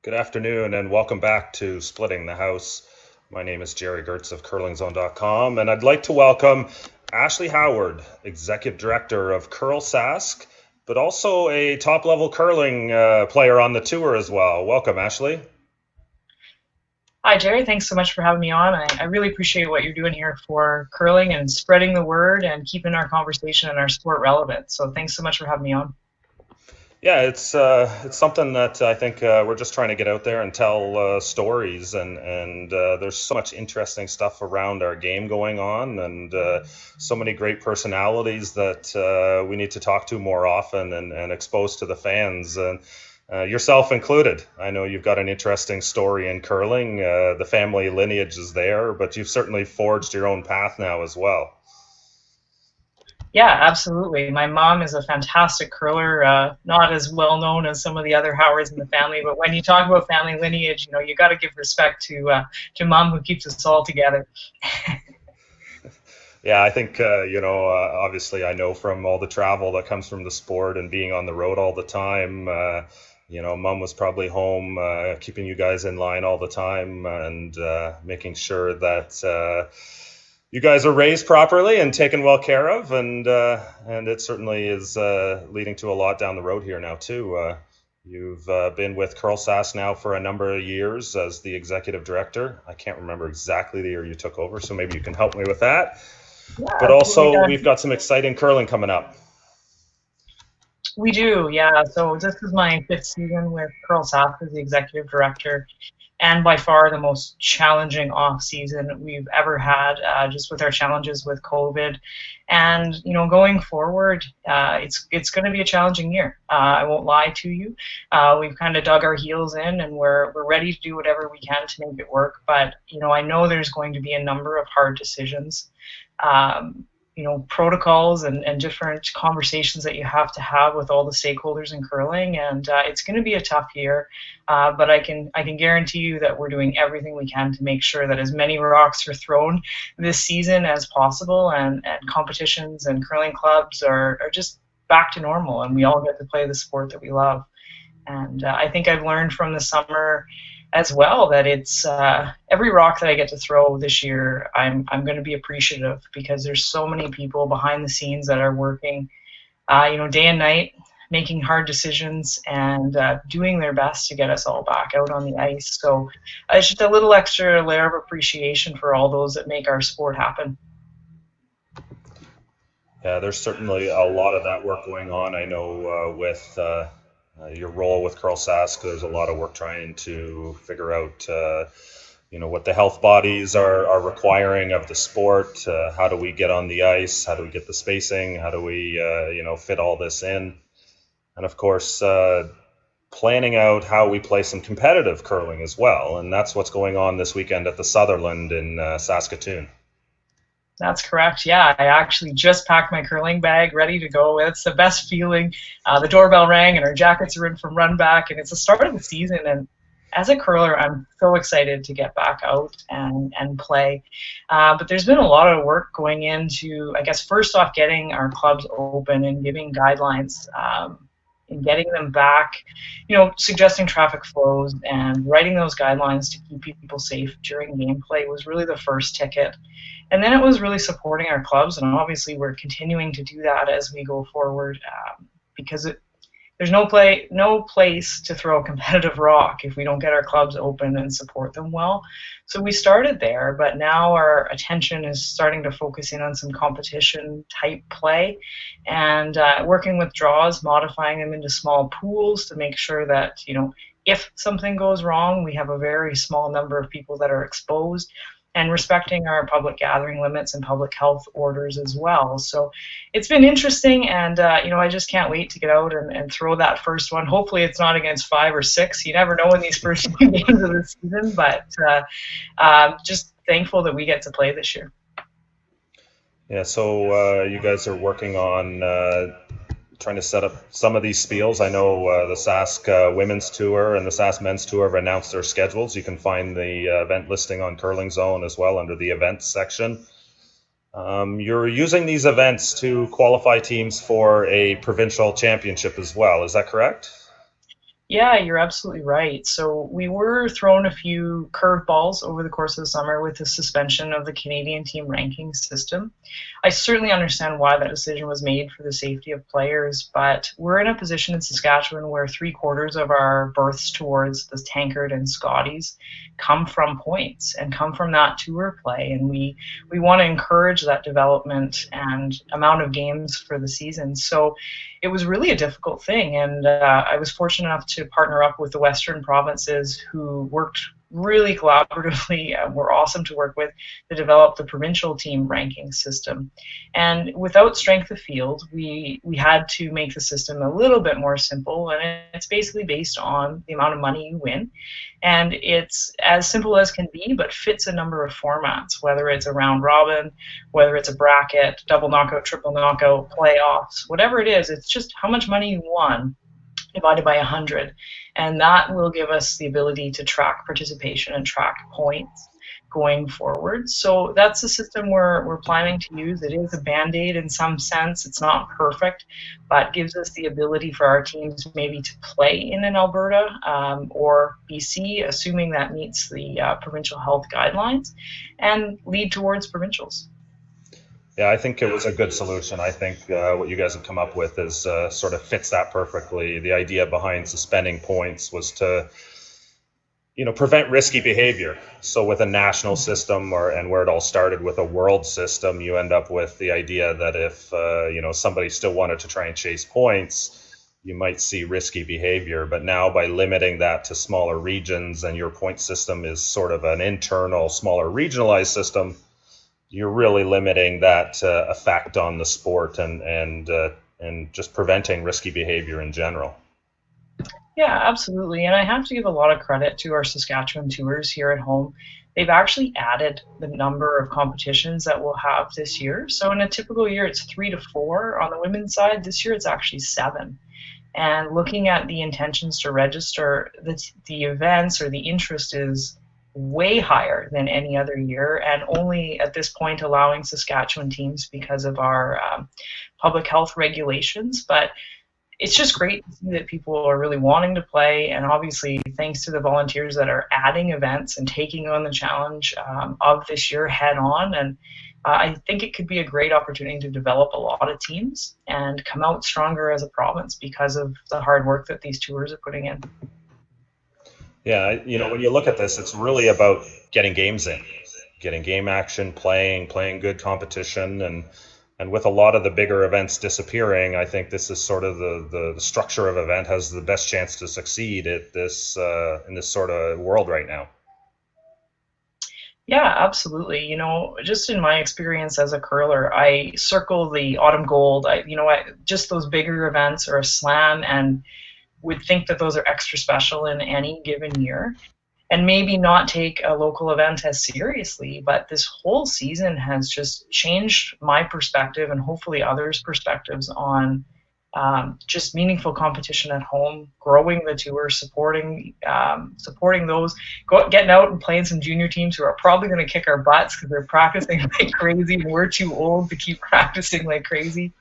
Good afternoon and welcome back to Splitting the House. My name is Jerry Gertz of curlingzone.com, and I'd like to welcome Ashley Howard, Executive Director of Curlsask, but also a top-level curling player on the tour as well. Welcome, Ashley. Hi, Jerry. Thanks so much for having me on. I really appreciate what you're doing here for curling and spreading the word and keeping our conversation and our sport relevant. So thanks so much for having me on. Yeah, it's something that I think we're just trying to get out there and tell stories, and there's so much interesting stuff around our game going on, and so many great personalities that we need to talk to more often and expose to the fans, and yourself included. I know you've got an interesting story in curling. The family lineage is there, but you've certainly forged your own path now as well. Yeah, absolutely. My mom is a fantastic curler, not as well known as some of the other Howards in the family, but when you talk about family lineage, you got to give respect to mom who keeps us all together. Yeah, I think, obviously I know from all the travel that comes from the sport and being on the road all the time, mom was probably home keeping you guys in line all the time and making sure that you guys are raised properly and taken well care of, and it certainly is leading to a lot down the road here now too. You've been with Curlsask now for a number of years as the executive director. I can't remember exactly the year you took over, so maybe you can help me with that. Yeah, but also, we've got some exciting curling coming up. We do, yeah. So this is my 5th season with Curlsask as the executive director, and by far the most challenging off season we've ever had, just with our challenges with COVID. And going forward, it's going to be a challenging year. I won't lie to you. We've kind of dug our heels in, and we're ready to do whatever we can to make it work. But I know there's going to be a number of hard decisions. Protocols and different conversations that you have to have with all the stakeholders in curling, and it's going to be a tough year, but I can guarantee you that we're doing everything we can to make sure that as many rocks are thrown this season as possible, and competitions and curling clubs are just back to normal, and we all get to play the sport that we love. And I think I've learned from the summer as well that it's every rock that I get to throw this year, I'm going to be appreciative, because there's so many people behind the scenes that are working day and night, making hard decisions, and doing their best to get us all back out on the ice. So it's just a little extra layer of appreciation for all those that make our sport happen. Yeah, there's certainly a lot of that work going on. I know with your role with Curlsask, there's a lot of work trying to figure out, what the health bodies are requiring of the sport. How do we get on the ice? How do we get the spacing? How do we, fit all this in? And of course, planning out how we play some competitive curling as well. And that's what's going on this weekend at the Sutherland in Saskatchewan. That's correct. Yeah, I actually just packed my curling bag, ready to go. It's the best feeling. The doorbell rang, and our jackets are in from run back, and it's the start of the season. And as a curler, I'm so excited to get back out and play. But there's been a lot of work going into, I guess, first off, getting our clubs open and giving guidelines. And getting them back, suggesting traffic flows and writing those guidelines to keep people safe during gameplay was really the first ticket. And then it was really supporting our clubs, and obviously we're continuing to do that as we go forward, because there's no place to throw a competitive rock if we don't get our clubs open and support them well. So we started there, but now our attention is starting to focus in on some competition type play, and working with draws, modifying them into small pools to make sure that, if something goes wrong, we have a very small number of people that are exposed, and respecting our public gathering limits and public health orders as well. So it's been interesting, and I just can't wait to get out and throw that first one. Hopefully it's not against 5 or 6. You never know in these first few games of the season, but just thankful that we get to play this year. Yeah, so you guys are working on trying to set up some of these spiels. I know the Sask Women's Tour and the Sask Men's Tour have announced their schedules. You can find the event listing on Curling Zone as well under the events section. You're using these events to qualify teams for a provincial championship as well. Is that correct? Yeah, you're absolutely right. So we were thrown a few curveballs over the course of the summer with the suspension of the Canadian team ranking system. I certainly understand why that decision was made for the safety of players, but we're in a position in Saskatchewan where three-quarters of our berths towards the Tankard and Scotties come from points and come from that tour play, and we want to encourage that development and amount of games for the season. So it was really a difficult thing, and I was fortunate enough to partner up with the Western provinces who worked really collaboratively, were awesome to work with, to develop the provincial team ranking system. And without strength of field, we had to make the system a little bit more simple, and it's basically based on the amount of money you win. And it's as simple as can be, but fits a number of formats, whether it's a round robin, whether it's a bracket, double knockout, triple knockout, playoffs, whatever it is, it's just how much money you won divided by 100. And that will give us the ability to track participation and track points going forward. So that's the system we're planning to use. It is a band-aid in some sense. It's not perfect, but gives us the ability for our teams maybe to play in an Alberta or BC, assuming that meets the provincial health guidelines, and lead towards provincials. Yeah, I think it was a good solution. I think what you guys have come up with is sort of fits that perfectly. The idea behind suspending points was to, prevent risky behavior. So with a national system, and where it all started with a world system, you end up with the idea that if somebody still wanted to try and chase points, you might see risky behavior. But now by limiting that to smaller regions, and your point system is sort of an internal, smaller regionalized system, you're really limiting that effect on the sport, and just preventing risky behavior in general. Yeah, absolutely. And I have to give a lot of credit to our Saskatchewan tours here at home. They've actually added the number of competitions that we'll have this year. So in a typical year, it's 3 to 4. On the women's side, this year it's actually 7. And looking at the intentions to register, the events or the interest is way higher than any other year, and only at this point allowing Saskatchewan teams because of our public health regulations. But it's just great to see that people are really wanting to play, and obviously thanks to the volunteers that are adding events and taking on the challenge of this year head on. And I think it could be a great opportunity to develop a lot of teams and come out stronger as a province because of the hard work that these tours are putting in. Yeah, when you look at this, it's really about getting games in, getting game action, playing good competition, and with a lot of the bigger events disappearing, I think this is sort of the structure of event has the best chance to succeed at this in this sort of world right now. Yeah, absolutely. Just in my experience as a curler, I circle the autumn gold. Just those bigger events or a slam, and would think that those are extra special in any given year, and maybe not take a local event as seriously. But this whole season has just changed my perspective, and hopefully others' perspectives, on just meaningful competition at home, growing the tour, supporting those, getting out and playing some junior teams who are probably going to kick our butts because they're practicing like crazy, and we're too old to keep practicing like crazy.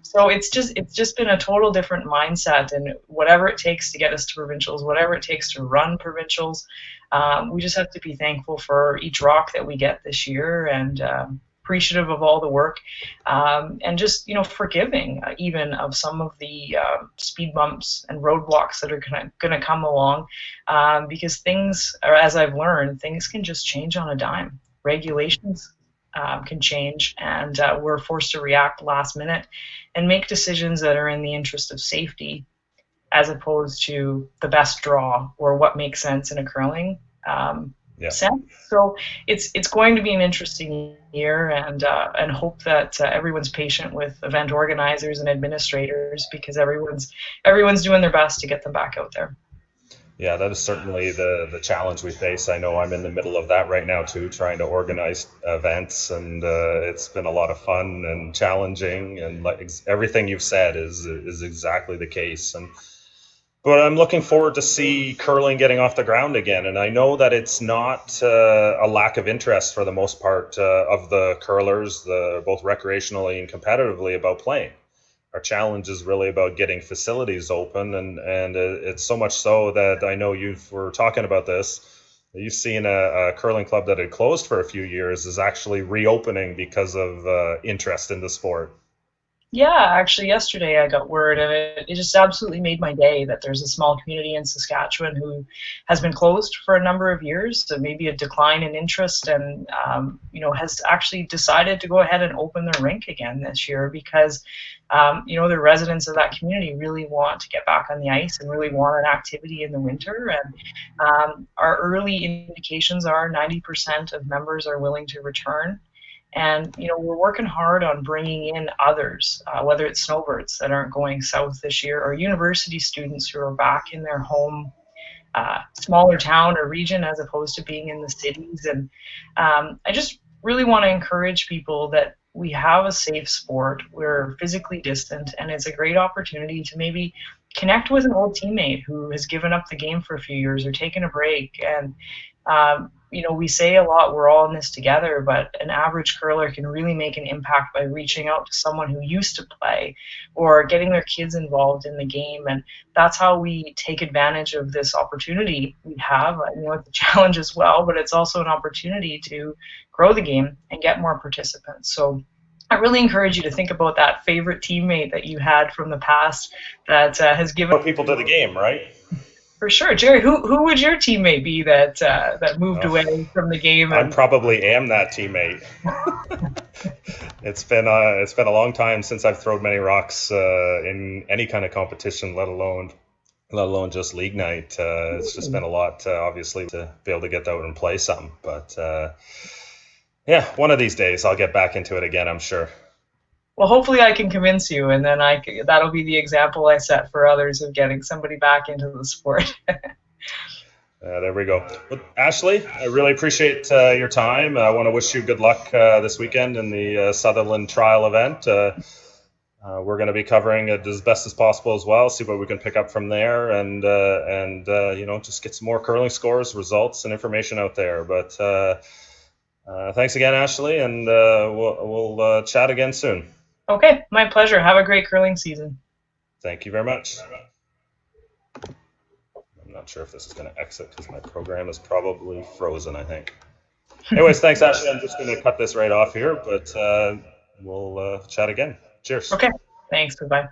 So it's just been a total different mindset, and whatever it takes to get us to provincials, whatever it takes to run provincials, we just have to be thankful for each rock that we get this year, and appreciative of all the work, and just forgiving even of some of the speed bumps and roadblocks that are going to come along, because things, or as I've learned, things can just change on a dime. Regulations can change, and we're forced to react last minute and make decisions that are in the interest of safety, as opposed to the best draw or what makes sense in a curling sense. So it's going to be an interesting year, and hope that everyone's patient with event organizers and administrators, because everyone's doing their best to get them back out there. Yeah, that is certainly the challenge we face. I know I'm in the middle of that right now too, trying to organize events, and it's been a lot of fun and challenging, and like everything you've said is exactly the case. But I'm looking forward to see curling getting off the ground again. And I know that it's not a lack of interest for the most part of the curlers, both recreationally and competitively, about playing. our challenge is really about getting facilities open, and it's so much so that I know we're talking about this. You've seen a curling club that had closed for a few years is actually reopening because of interest in the sport. Yeah, actually, yesterday I got word, and it just absolutely made my day that there's a small community in Saskatchewan who has been closed for a number of years, so maybe a decline in interest, and has actually decided to go ahead and open their rink again this year because the residents of that community really want to get back on the ice and really want an activity in the winter. And our early indications are 90% of members are willing to return. And we're working hard on bringing in others, whether it's snowbirds that aren't going south this year, or university students who are back in their home smaller town or region as opposed to being in the cities. And I just really want to encourage people that we have a safe sport. We're physically distant, and it's a great opportunity to maybe connect with an old teammate who has given up the game for a few years or taken a break. And we say a lot, we're all in this together, but an average curler can really make an impact by reaching out to someone who used to play or getting their kids involved in the game. And that's how we take advantage of this opportunity we have. It's a challenge as well, but it's also an opportunity to grow the game and get more participants. So I really encourage you to think about that favorite teammate that you had from the past that has given people to the game, right? For sure. Jerry, who would your teammate be that moved away from the game? I probably am that teammate. It's been a long time since I've thrown many rocks in any kind of competition, let alone just league night. It's just been a lot, obviously, to be able to get out and play some. But yeah, one of these days I'll get back into it again, I'm sure. Well, hopefully I can convince you, and then that'll be the example I set for others of getting somebody back into the sport. There we go. Well, Ashley, I really appreciate your time. I want to wish you good luck this weekend in the Sutherland trial event. We're going to be covering it as best as possible as well, see what we can pick up from there, and just get some more curling scores, results, and information out there. But thanks again, Ashley, and we'll chat again soon. Okay, my pleasure. Have a great curling season. Thank you very much. I'm not sure if this is going to exit because my program is probably frozen, I think. Anyways, thanks, Ashley. I'm just going to cut this right off here, but we'll chat again. Cheers. Okay, thanks. Goodbye.